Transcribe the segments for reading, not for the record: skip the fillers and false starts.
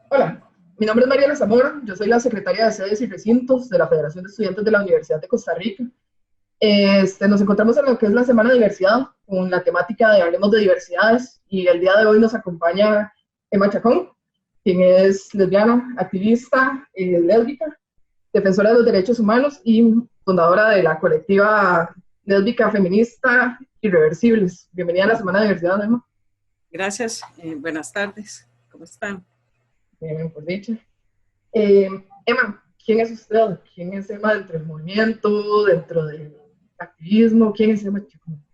Hola, mi nombre es Mariela Zamora, yo soy la secretaria de sedes y recintos de la Federación de Estudiantes de la Universidad de Costa Rica. Nos encontramos en lo que es la Semana de Diversidad con la temática de Hablemos de Diversidades y el día de hoy nos acompaña Emma Chacón, quien es lesbiana, activista, lésbica, defensora de los derechos humanos y fundadora de la colectiva lésbica feminista Irreversibles. Bienvenida a la Semana de Diversidad, Emma. Gracias, buenas tardes, ¿cómo están? Bien, por dicha. Eh, Emma, ¿quién es usted? ¿Quién es Emma dentro del movimiento, dentro del activismo? ¿Quién es Emma Chacón?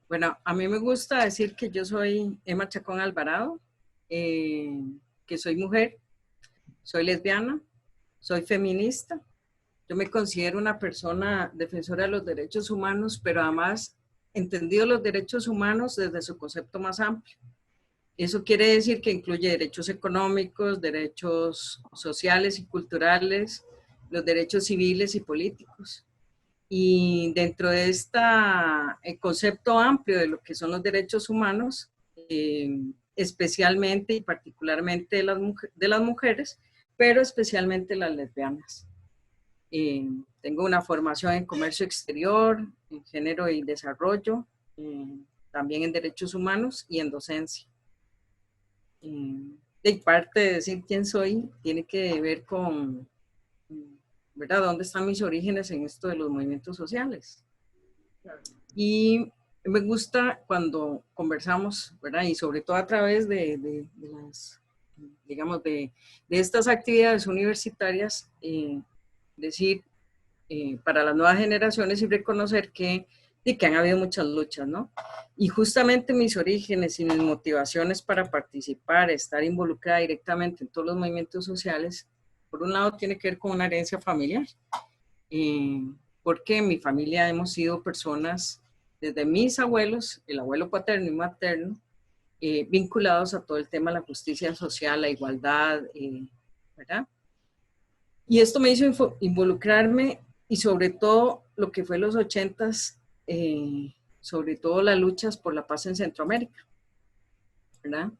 Bueno, a mí me gusta decir que yo soy Emma Chacón Alvarado, que soy mujer, soy lesbiana, soy feminista. Yo me considero una persona defensora de los derechos humanos, pero además entendido los derechos humanos desde su concepto más amplio. Eso quiere decir que incluye derechos económicos, derechos sociales y culturales, los derechos civiles y políticos. Y dentro de este concepto amplio de lo que son los derechos humanos, especialmente y particularmente de las mujeres, pero especialmente las lesbianas. Tengo una formación en comercio exterior, en género y desarrollo, también en derechos humanos y en docencia. Y parte de decir quién soy tiene que ver con, ¿verdad?, dónde están mis orígenes en esto de los movimientos sociales. Y me gusta cuando conversamos, ¿verdad?, y sobre todo a través de las, digamos, de estas actividades universitarias, decir para las nuevas generaciones y reconocer que han habido muchas luchas, ¿no? Y justamente mis orígenes y mis motivaciones para participar, estar involucrada directamente en todos los movimientos sociales, por un lado tiene que ver con una herencia familiar, porque en mi familia hemos sido personas, desde mis abuelos, el abuelo paterno y materno, vinculados a todo el tema de la justicia social, la igualdad, ¿verdad? Y esto me hizo involucrarme y sobre todo lo que fue los 80s, sobre todo las luchas por la paz en Centroamérica, ¿verdad?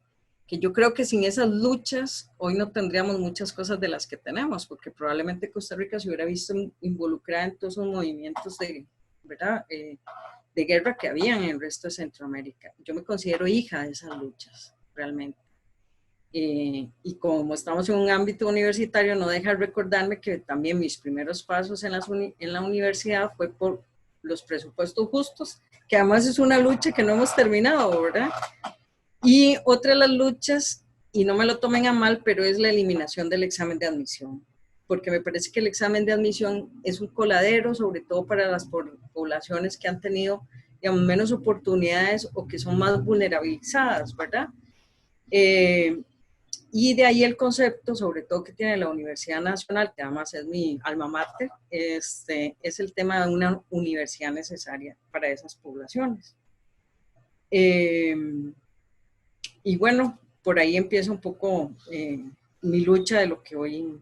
Que yo creo que sin esas luchas hoy no tendríamos muchas cosas de las que tenemos, porque probablemente Costa Rica se hubiera visto involucrada en todos esos movimientos de, ¿verdad?, de guerra que había en el resto de Centroamérica. Yo me considero hija de esas luchas, realmente. Y como estamos en un ámbito universitario, no deja de recordarme que también mis primeros pasos en la universidad fue por los presupuestos justos, que además es una lucha que no hemos terminado, ¿verdad? Y otra de las luchas, y no me lo tomen a mal, pero es la eliminación del examen de admisión, porque me parece que el examen de admisión es un coladero, sobre todo para las poblaciones que han tenido, digamos, menos oportunidades o que son más vulnerabilizadas, ¿verdad? Y de ahí el concepto, sobre todo que tiene la Universidad Nacional, que además es mi alma mater, es el tema de una universidad necesaria para esas poblaciones. Y bueno, por ahí empieza un poco mi lucha de lo que hoy,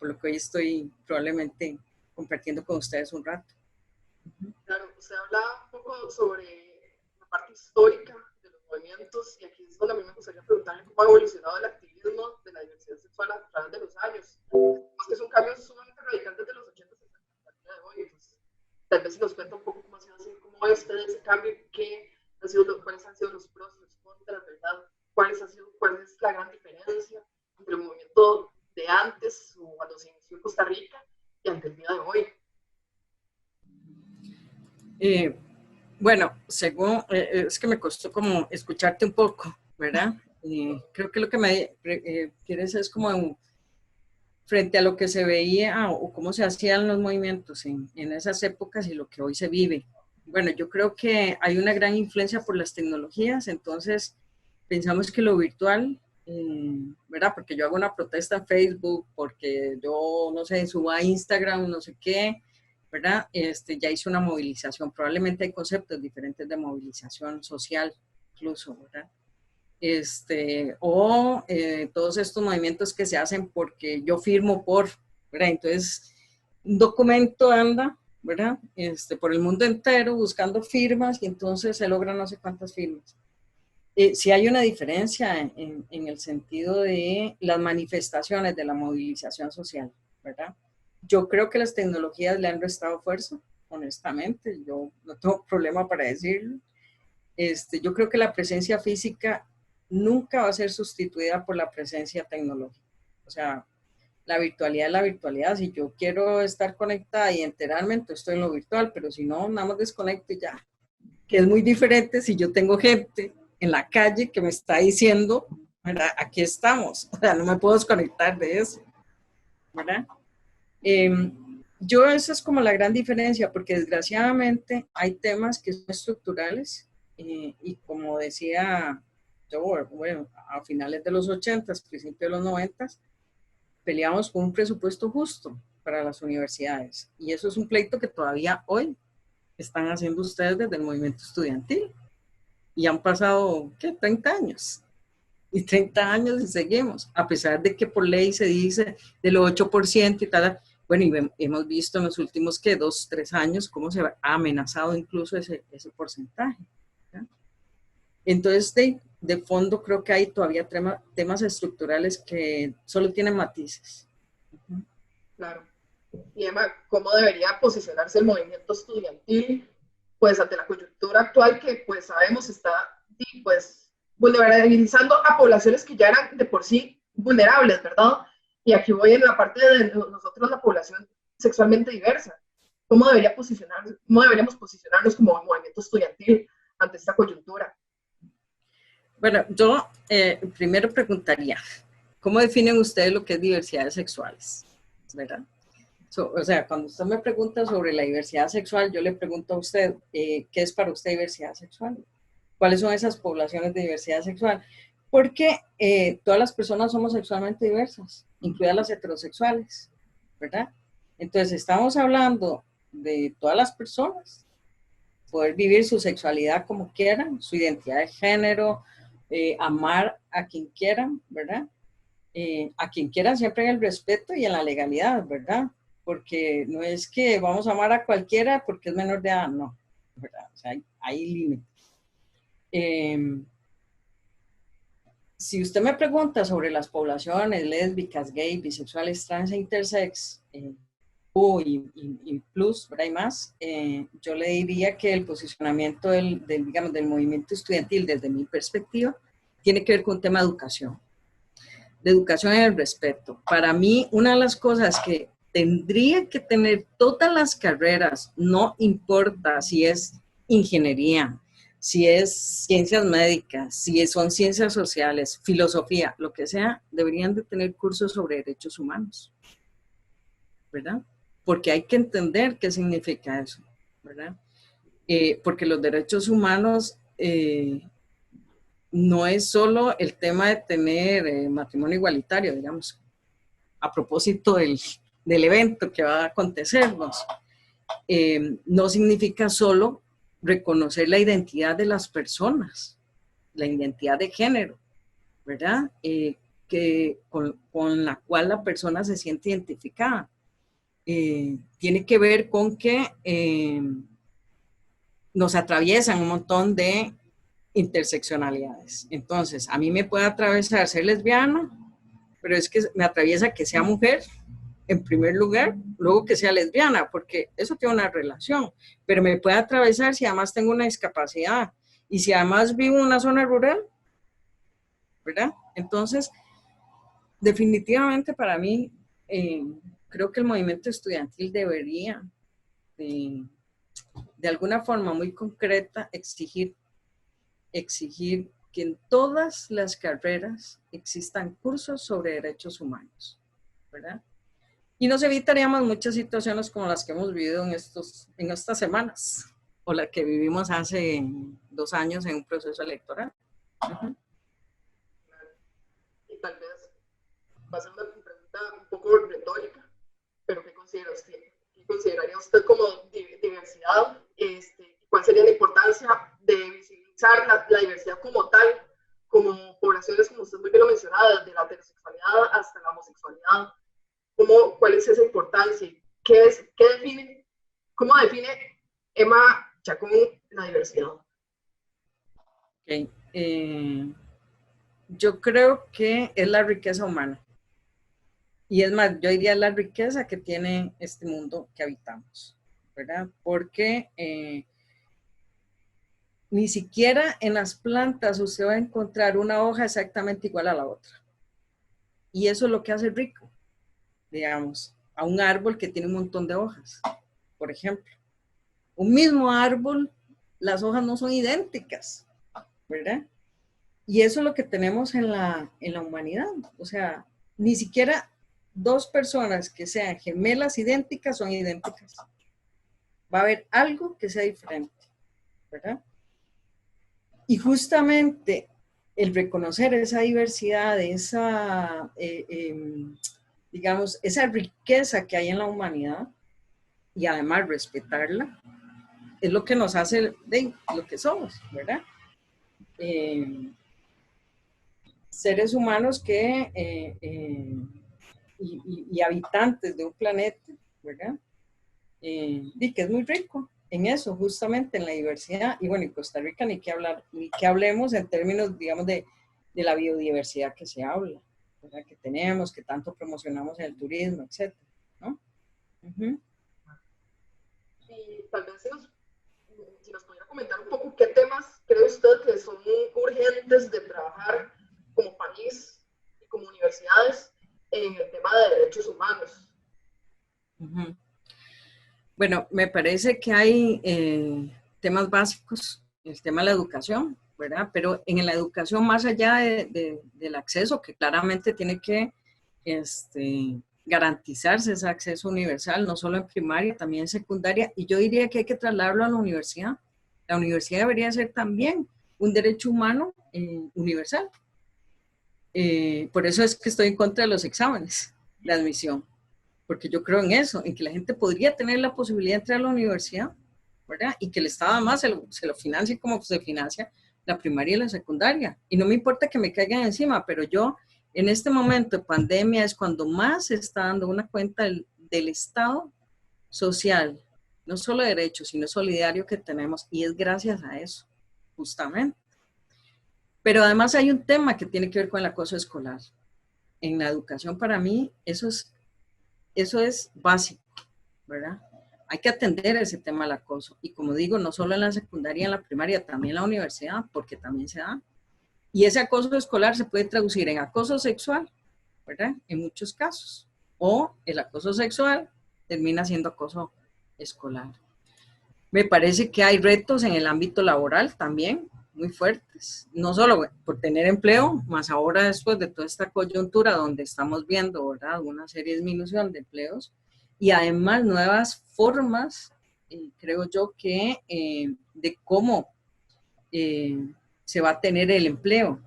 por lo que hoy estoy probablemente compartiendo con ustedes un rato. Claro, usted habla un poco sobre la parte histórica de los movimientos y aquí es donde a mí me gustaría preguntarle cómo ha evolucionado el activismo de la diversidad sexual a través de los años. Es que es un cambio sumamente radical desde los 80 hasta el día de hoy. Pues, tal vez si nos cuenta un poco cómo ha sido así, cómo ve usted ese cambio, cuáles han sido los pros y los contras, ¿verdad? ¿Cuál es la gran diferencia entre el movimiento de antes, o cuando se inició en Costa Rica, y ante el día de hoy? Bueno, según, es que me costó como escucharte un poco, ¿verdad? Creo que lo que me quieres es como frente a lo que se veía o cómo se hacían los movimientos en esas épocas y lo que hoy se vive. Bueno, yo creo que hay una gran influencia por las tecnologías, entonces pensamos que lo virtual, ¿verdad? Porque yo hago una protesta en Facebook, porque yo, no sé, subo a Instagram, no sé qué, ¿verdad? Ya hice una movilización, probablemente hay conceptos diferentes de movilización social, incluso, ¿verdad? Todos estos movimientos que se hacen porque yo firmo por, ¿verdad? Entonces, un documento anda, ¿verdad? Por el mundo entero buscando firmas y entonces se logran no sé cuántas firmas. Sí hay una diferencia en el sentido de las manifestaciones de la movilización social, ¿verdad? Yo creo que las tecnologías le han restado fuerza, honestamente, yo no tengo problema para decirlo. Yo creo que la presencia física nunca va a ser sustituida por la presencia tecnológica. O sea, la virtualidad es la virtualidad. Si yo quiero estar conectada y enterarme, entonces estoy en lo virtual, pero si no, nada más desconecto y ya. Que es muy diferente si yo tengo gente en la calle que me está diciendo, ¿verdad? Aquí estamos. O sea, no me puedo desconectar de eso, ¿verdad? Yo esa es como la gran diferencia, porque desgraciadamente hay temas que son estructurales y como decía yo, bueno, a finales de los 80, principios de los 90, peleamos por un presupuesto justo para las universidades. Y eso es un pleito que todavía hoy están haciendo ustedes desde el movimiento estudiantil. Y han pasado, ¿qué? 30 años. Y 30 años y seguimos, a pesar de que por ley se dice del 8% y tal. Bueno, y hemos visto en los últimos, ¿qué? 2, 3 años, cómo se ha amenazado incluso ese porcentaje, ¿ya? Entonces, de fondo, creo que hay todavía temas estructurales que solo tienen matices. Claro. Y Emma, ¿cómo debería posicionarse el movimiento estudiantil pues ante la coyuntura actual que pues sabemos está pues vulnerabilizando a poblaciones que ya eran de por sí vulnerables, ¿verdad? Y aquí voy en la parte de nosotros, la población sexualmente diversa. ¿Cómo deberíamos posicionarnos como movimiento estudiantil ante esta coyuntura? Bueno, yo primero preguntaría, ¿cómo definen ustedes lo que es diversidades sexuales? ¿Verdad? O sea, cuando usted me pregunta sobre la diversidad sexual, yo le pregunto a usted, ¿qué es para usted diversidad sexual? ¿Cuáles son esas poblaciones de diversidad sexual? Porque todas las personas somos sexualmente diversas, incluidas las heterosexuales, ¿verdad? Entonces, estamos hablando de todas las personas, poder vivir su sexualidad como quieran, su identidad de género, amar a quien quieran, ¿verdad? A quien quieran siempre en el respeto y en la legalidad, ¿verdad? Porque no es que vamos a amar a cualquiera porque es menor de edad, no, ¿verdad? O sea, hay límites. Si usted me pregunta sobre las poblaciones lésbicas, gay, bisexuales, trans e intersex, y plus, ¿verdad? Y más, yo le diría que el posicionamiento digamos, del movimiento estudiantil, desde mi perspectiva, tiene que ver con un tema de educación. De educación en el respeto. Para mí, una de las cosas que tendría que tener todas las carreras, no importa si es ingeniería, si es ciencias médicas, si son ciencias sociales, filosofía, lo que sea, deberían de tener cursos sobre derechos humanos, ¿verdad? Porque hay que entender qué significa eso, ¿verdad? Porque los derechos humanos no es solo el tema de tener matrimonio igualitario, digamos, a propósito del evento que va a acontecernos. No significa solo reconocer la identidad de las personas, la identidad de género, ¿verdad? Con la cual la persona se siente identificada. Tiene que ver con que nos atraviesan un montón de interseccionalidades. Entonces, a mí me puede atravesar ser lesbiana, pero es que me atraviesa que sea mujer, en primer lugar, luego que sea lesbiana, porque eso tiene una relación, pero me puede atravesar si además tengo una discapacidad y si además vivo en una zona rural, ¿verdad? Entonces, definitivamente para mí, creo que el movimiento estudiantil debería, de alguna forma muy concreta, exigir que en todas las carreras existan cursos sobre derechos humanos, ¿verdad? Y nos evitaríamos muchas situaciones como las que hemos vivido en estas semanas, o la que vivimos hace 2 años en un proceso electoral. Uh-huh. Y tal vez va a ser una pregunta un poco retórica, pero ¿qué considera usted? ¿Qué consideraría usted como diversidad? ¿Cuál sería la importancia de visibilizar la diversidad como tal, como poblaciones, como usted muy bien lo mencionaba, desde la heterosexualidad hasta la homosexualidad? ¿Cuál es esa importancia? ¿Cómo define Emma Chacón la diversidad? Okay. yo creo que es la riqueza humana. Y es más, yo diría la riqueza que tiene este mundo que habitamos, ¿verdad? Porque ni siquiera en las plantas usted va a encontrar una hoja exactamente igual a la otra. Y eso es lo que hace rico, digamos, a un árbol que tiene un montón de hojas, por ejemplo. Un mismo árbol, las hojas no son idénticas, ¿verdad? Y eso es lo que tenemos en la humanidad. O sea, ni siquiera dos personas que sean gemelas idénticas son idénticas. Va a haber algo que sea diferente, ¿verdad? Y justamente el reconocer esa diversidad, esa, digamos, esa riqueza que hay en la humanidad y además respetarla, es lo que nos hace de lo que somos, ¿verdad? Seres humanos que, y habitantes de un planeta, ¿verdad? Y que es muy rico en eso, justamente en la diversidad. Y bueno, en Costa Rica ni que hablar, ni que hablemos en términos, digamos, de la biodiversidad que se habla, ¿verdad? Que tenemos, que tanto promocionamos en el turismo, etcétera, ¿no? Uh-huh. Y tal vez si nos pudiera comentar un poco qué temas cree usted que son urgentes de trabajar como país y como universidades en el tema de derechos humanos. Uh-huh. Bueno, me parece que hay temas básicos, el tema de la educación, ¿verdad? Pero en la educación, más allá del acceso, que claramente tiene que garantizarse ese acceso universal, no solo en primaria, también en secundaria, y yo diría que hay que trasladarlo a la universidad. La universidad debería ser también un derecho humano universal. Por eso es que estoy en contra de los exámenes de admisión, porque yo creo en eso, en que la gente podría tener la posibilidad de entrar a la universidad, ¿verdad? Y que el Estado además se lo financie como se financia la primaria y la secundaria. Y no me importa que me caigan encima, pero yo en este momento de pandemia es cuando más se está dando una cuenta del Estado social, no solo de derechos, sino solidario que tenemos, y es gracias a eso, justamente. Pero además hay un tema que tiene que ver con el acoso escolar. En la educación, para mí, eso es básico, ¿verdad? Hay que atender ese tema del acoso. Y como digo, no solo en la secundaria y en la primaria, también en la universidad, porque también se da. Y ese acoso escolar se puede traducir en acoso sexual, ¿verdad? En muchos casos. O el acoso sexual termina siendo acoso escolar. Me parece que hay retos en el ámbito laboral también, muy fuertes, no solo por tener empleo, más ahora después de toda esta coyuntura donde estamos viendo, ¿verdad?, una serie de disminución de empleos y además nuevas formas, creo yo, que de cómo se va a tener el empleo,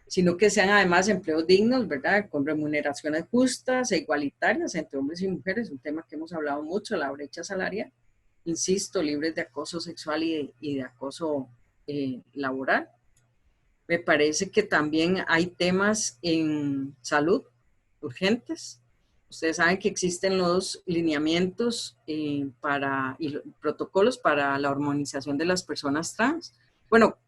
sino que sean además empleos dignos, ¿verdad?, con remuneraciones justas e igualitarias entre hombres y mujeres, un tema que hemos hablado mucho, la brecha salarial, insisto, libres de acoso sexual y de acoso laboral. Me parece que también hay temas en salud urgentes. Ustedes saben que existen los lineamientos y protocolos para la hormonización de las personas trans. Bueno,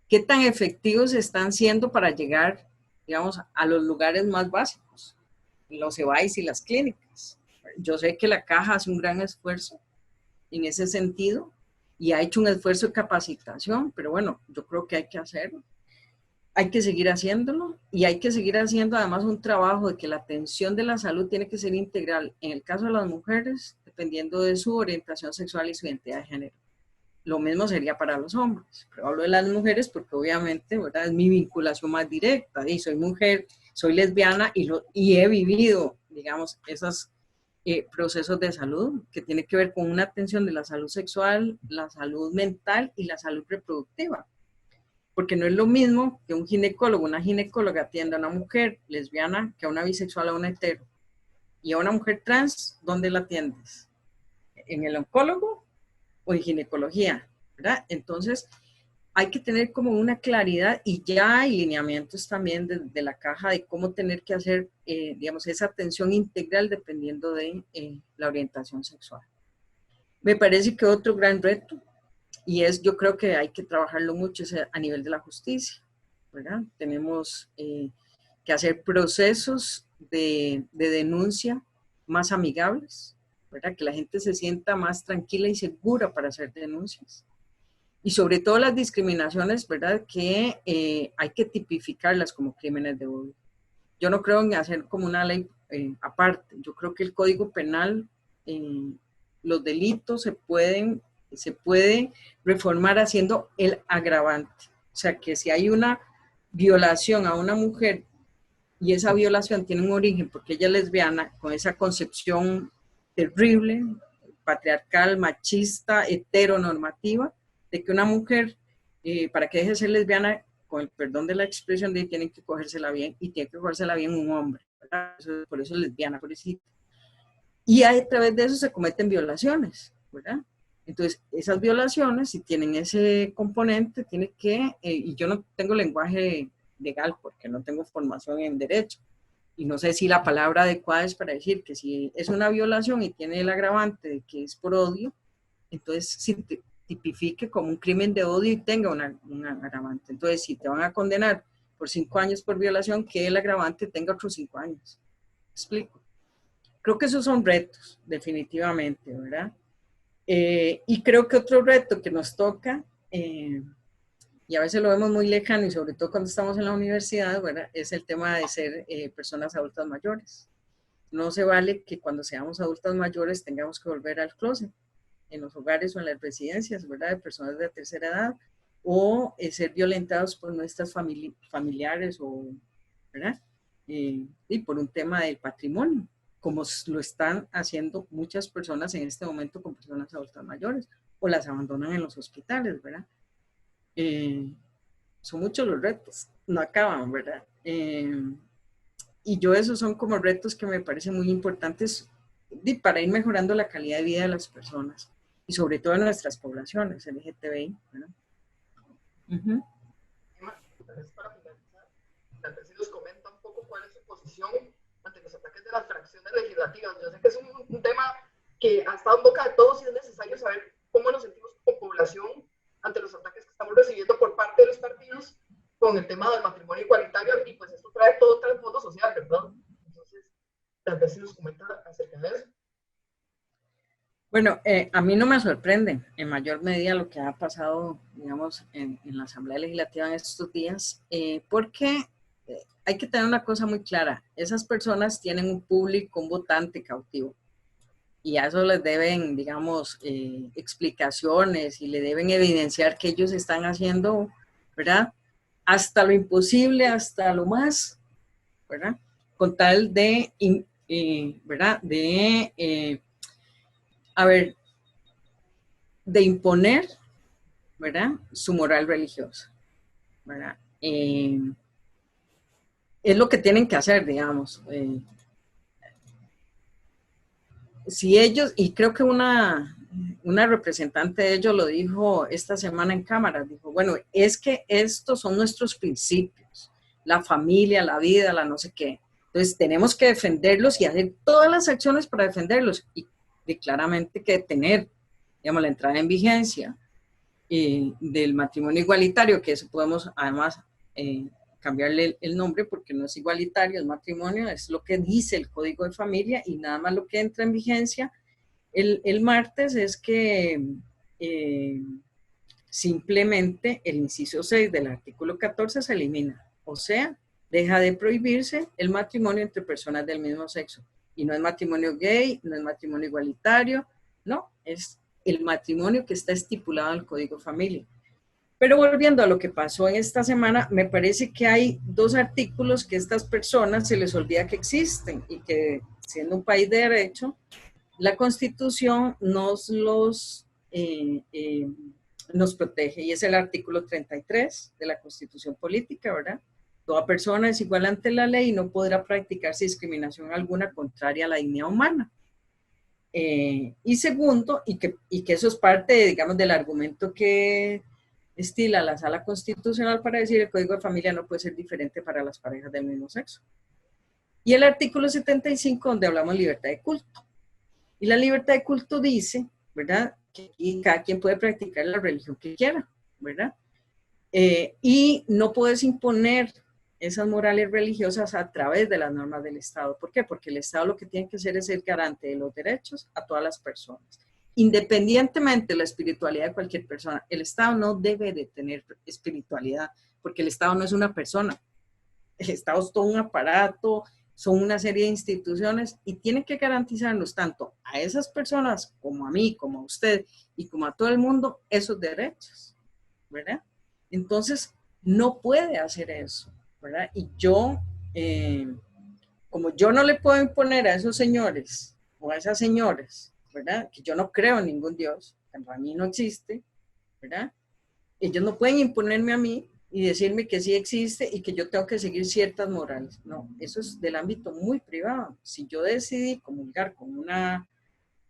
¿qué tan efectivos están siendo para llegar, digamos, a los lugares más básicos? Los EVAIS y las clínicas. Yo sé que la Caja hace un gran esfuerzo en ese sentido y ha hecho un esfuerzo de capacitación, pero bueno, yo creo que hay que hacerlo. Hay que seguir haciéndolo y hay que seguir haciendo además un trabajo de que la atención de la salud tiene que ser integral. En el caso de las mujeres, dependiendo de su orientación sexual y su identidad de género. Lo mismo sería para los hombres, pero hablo de las mujeres porque obviamente, ¿verdad?, es mi vinculación más directa. Y soy mujer, soy lesbiana y he vivido, digamos, esos procesos de salud que tiene que ver con una atención de la salud sexual, la salud mental y la salud reproductiva. Porque no es lo mismo que un ginecólogo, una ginecóloga atienda a una mujer lesbiana que a una bisexual o a una hetero. Y a una mujer trans, ¿dónde la atiendes? ¿En el oncólogo o en ginecología? ¿Verdad? Entonces, hay que tener como una claridad y ya hay lineamientos también de la Caja de cómo tener que hacer, digamos, esa atención integral dependiendo de la orientación sexual. Me parece que otro gran reto yo creo que hay que trabajarlo mucho a nivel de la justicia, ¿verdad? Tenemos que hacer procesos de denuncia más amigables, ¿verdad? Que la gente se sienta más tranquila y segura para hacer denuncias. Y sobre todo las discriminaciones, ¿verdad? Que hay que tipificarlas como crímenes de odio. Yo no creo en hacer como una ley aparte. Yo creo que el Código Penal, los delitos se puede reformar haciendo el agravante. O sea, que si hay una violación a una mujer y esa violación tiene un origen porque ella es lesbiana, con esa concepción terrible, patriarcal, machista, heteronormativa, de que una mujer, para que deje de ser lesbiana, con el perdón de la expresión, tienen que cogérsela bien, y tiene que cogérsela bien un hombre, ¿verdad? Por eso es lesbiana, pobrecita. Y a través de eso se cometen violaciones, ¿verdad? Entonces, esas violaciones, si tienen ese componente, tiene que, y yo no tengo lenguaje legal porque no tengo formación en derecho, y no sé si la palabra adecuada es para decir que si es una violación y tiene el agravante de que es por odio, entonces si te tipifique como un crimen de odio y tenga un agravante. Entonces, si te van a condenar por 5 años por violación, que el agravante tenga otros 5 años. ¿Me explico? Creo que esos son retos, definitivamente, ¿verdad? Y creo que otro reto que nos toca, y a veces lo vemos muy lejano, y sobre todo cuando estamos en la universidad, ¿verdad? Es el tema de ser personas adultas mayores. No se vale que cuando seamos adultas mayores tengamos que volver al closet, en los hogares o en las residencias, ¿verdad? De personas de tercera edad, o ser violentados por nuestras familiares, o, ¿verdad? Y por un tema del patrimonio, como lo están haciendo muchas personas en este momento con personas adultas mayores, o las abandonan en los hospitales, ¿verdad? Son muchos los retos, no acaban, ¿verdad? Y esos son como retos que me parecen muy importantes para ir mejorando la calidad de vida de las personas, y sobre todo en nuestras poblaciones LGTBI, ¿verdad? Para finalizar, tal vez si nos comenta un poco cuál es su posición ante los ataques de las fracciones legislativas. Yo sé que es un tema que ha estado en boca de todos y es necesario saber cómo nos sentimos como población ante los ataques que estamos recibiendo por parte de los partidos con el tema del matrimonio igualitario, y pues esto trae todo trasfondo social, ¿verdad? Entonces, tal vez si nos comenta acerca de eso. Bueno, a mí no me sorprende en mayor medida lo que ha pasado, digamos, en la Asamblea Legislativa en estos días, porque hay que tener una cosa muy clara: esas personas tienen un público, un votante cautivo, y a eso les deben, digamos, explicaciones, y le deben evidenciar que ellos están haciendo, ¿verdad?, hasta lo imposible, hasta lo más, ¿verdad?, con tal de, ¿verdad?, de imponer, ¿verdad?, su moral religiosa, ¿verdad? Es lo que tienen que hacer, digamos. Si ellos, y creo que una representante de ellos lo dijo esta semana en cámara, dijo, bueno, es que estos son nuestros principios, la familia, la vida, la no sé qué. Entonces tenemos que defenderlos y hacer todas las acciones para defenderlos, y claramente que tener, digamos, la entrada en vigencia del matrimonio igualitario, que eso podemos además cambiarle el nombre porque no es igualitario, es matrimonio, es lo que dice el Código de Familia, y nada más lo que entra en vigencia el martes es que simplemente el inciso 6 del artículo 14 se elimina, o sea, deja de prohibirse el matrimonio entre personas del mismo sexo, y no es matrimonio gay, no es matrimonio igualitario, no, es el matrimonio que está estipulado en el Código de Familia. Pero volviendo a lo que pasó en esta semana, me parece que hay 2 artículos que a estas personas se les olvida que existen, y que, siendo un país de derecho, la Constitución nos protege, y es el artículo 33 de la Constitución Política, ¿verdad? Toda persona es igual ante la ley y no podrá practicarse discriminación alguna contraria a la dignidad humana. Y segundo, y que eso es parte, digamos, del argumento que estila la Sala Constitucional para decir el Código de Familia no puede ser diferente para las parejas del mismo sexo. Y el artículo 75, donde hablamos de libertad de culto. Y la libertad de culto dice, ¿verdad?, y cada quien puede practicar la religión que quiera, ¿verdad? Y no puedes imponer esas morales religiosas a través de las normas del Estado. ¿Por qué? Porque el Estado lo que tiene que hacer es ser garante de los derechos a todas las personas. Independientemente de la espiritualidad de cualquier persona, el Estado no debe de tener espiritualidad, porque el Estado no es una persona. El Estado es todo un aparato, son una serie de instituciones y tiene que garantizarnos tanto a esas personas como a mí, como a usted y como a todo el mundo esos derechos, ¿verdad? Entonces, no puede hacer eso, ¿verdad? Y yo, como yo no le puedo imponer a esos señores o a esas señoras, ¿verdad? Que yo no creo en ningún Dios, que para mí no existe, ¿verdad? Ellos no pueden imponerme a mí y decirme que sí existe y que yo tengo que seguir ciertas morales. No, eso es del ámbito muy privado. Si yo decidí comulgar con una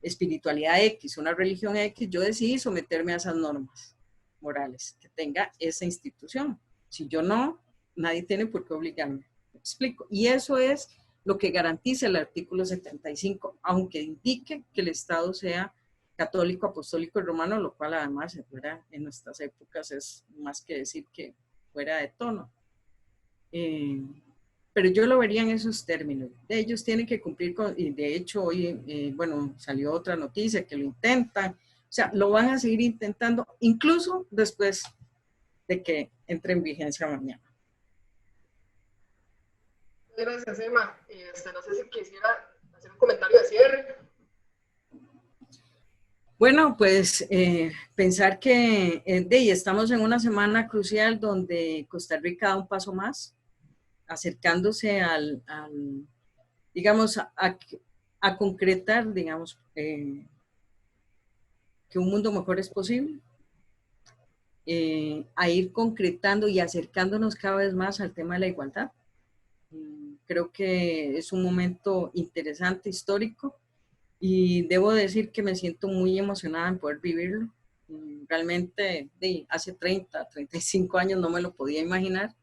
espiritualidad X, una religión X, yo decidí someterme a esas normas morales que tenga esa institución. Si yo no, nadie tiene por qué obligarme. ¿Me explico? Y eso es lo que garantiza el artículo 75, aunque indique que el Estado sea católico, apostólico y romano, lo cual además fuera en nuestras épocas es más que decir que fuera de tono. Pero yo lo vería en esos términos. Ellos tienen que cumplir con, y de hecho hoy, bueno, salió otra noticia que lo intentan, o sea, lo van a seguir intentando incluso después de que entre en vigencia mañana. Gracias, Emma. No sé si quisiera hacer un comentario de cierre. Bueno, pues pensar que estamos en una semana crucial donde Costa Rica da un paso más, acercándose digamos, a concretar, digamos, que un mundo mejor es posible, a ir concretando y acercándonos cada vez más al tema de la igualdad. Creo que es un momento interesante, histórico, y debo decir que me siento muy emocionada en poder vivirlo. Realmente hace 30, 35 años no me lo podía imaginar.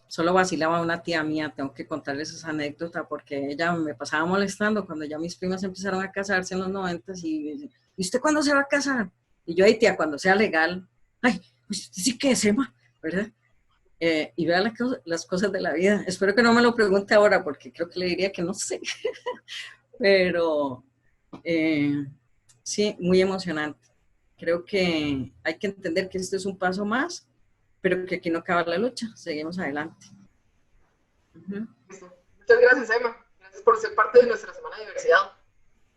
Solo vacilaba una tía mía, tengo que contarles esa anécdota porque ella me pasaba molestando cuando ya mis primas empezaron a casarse en los 90 y ¿usted cuándo se va a casar? Y yo, ay tía, cuando sea legal. Ay, pues sí que es, Emma, ¿verdad? Y vea las cosas de la vida. Espero que no me lo pregunte ahora porque creo que le diría que no sé. Pero sí, muy emocionante. Creo que hay que entender que esto es un paso más, pero que aquí no acaba la lucha. Seguimos adelante. Muchas gracias, Emma. Gracias por ser parte de nuestra Semana de Diversidad.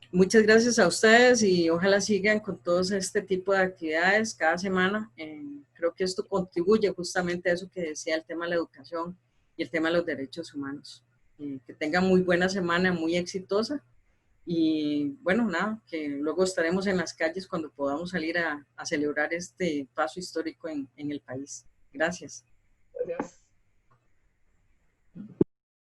Muchas gracias a ustedes y ojalá sigan con todos este tipo de actividades cada semana. Creo que esto contribuye justamente a eso que decía el tema de la educación y el tema de los derechos humanos. Que tengan muy buena semana, muy exitosa. Y bueno, nada, que luego estaremos en las calles cuando podamos salir a celebrar este paso histórico en el país. Gracias. Gracias.